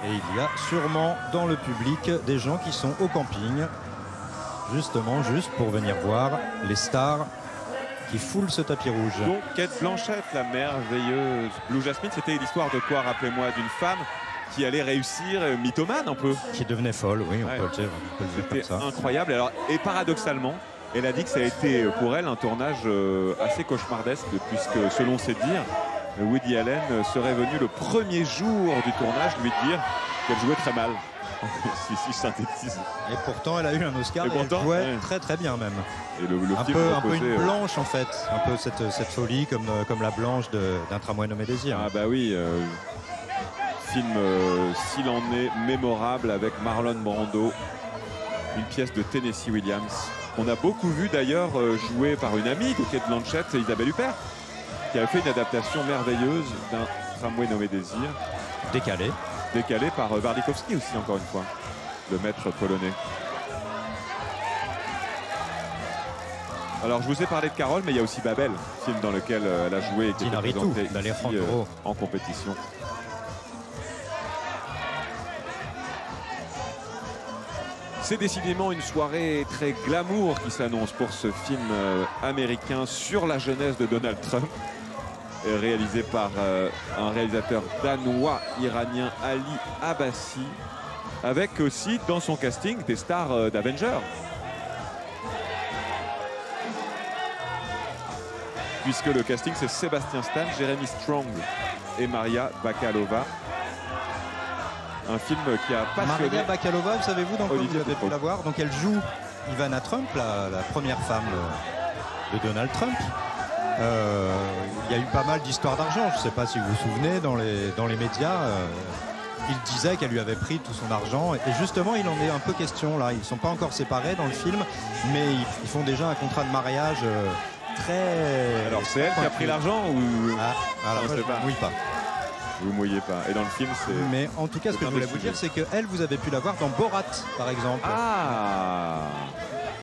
Et il y a sûrement dans le public des gens qui sont au camping, justement, juste pour venir voir les stars qui foulent ce tapis rouge. Donc, Cate Blanchett, la merveilleuse Blue Jasmine, c'était l'histoire de quoi, rappelez-moi, d'une femme qui allait réussir, mythomane un peu. Qui devenait folle, oui, on peut le dire C'était comme ça. incroyable. Alors, et paradoxalement, elle a dit que ça a été pour elle un tournage assez cauchemardesque, puisque selon ses dires, Woody Allen serait venu le premier jour du tournage lui dire qu'elle jouait très mal. si je synthétise. Et pourtant, elle a eu un Oscar et pourtant, elle jouait très très bien même. Et le Un film peu proposait, une blanche en fait, un peu cette folie comme la blanche d'un tramway nommé Désir. Ah bah oui, film s'il en est mémorable avec Marlon Brando, une pièce de Tennessee Williams. On a beaucoup vu d'ailleurs jouer par une amie de Cate Blanchett, c'est Isabelle Huppert, qui avait fait une adaptation merveilleuse d'un tramway nommé Désir. Décalé par Warlikowski aussi, encore une fois, le maître polonais. Alors, je vous ai parlé de Carole, mais il y a aussi Babel, film dans lequel elle a joué et qui était présenté ici, en compétition. C'est décidément une soirée très glamour qui s'annonce pour ce film américain sur la jeunesse de Donald Trump, réalisé par un réalisateur danois-iranien, Ali Abbasi, avec aussi dans son casting des stars d'Avengers. Puisque le casting c'est Sébastien Stan, Jeremy Strong et Maria Bakalova. Un film qui a passionné. Maria Bakalova, savez-vous dans quoi vous Olivier avez pu la voir? Donc elle joue Ivana Trump, la première femme de Donald Trump. Il y a eu pas mal d'histoires d'argent. Je ne sais pas si vous vous souvenez, dans les médias, il disait qu'elle lui avait pris tout son argent. Et justement, il en est un peu question là. Ils ne sont pas encore séparés dans le film, mais ils font déjà un contrat de mariage très... Alors c'est elle qui a pris l'argent ou... alors je ne sais pas. Oui, pas. Vous mouillez pas. Et dans le film, c'est... Mais en tout cas, ce que je voulais vous dire, c'est qu'elle, vous avez pu la voir dans Borat, par exemple. Ah,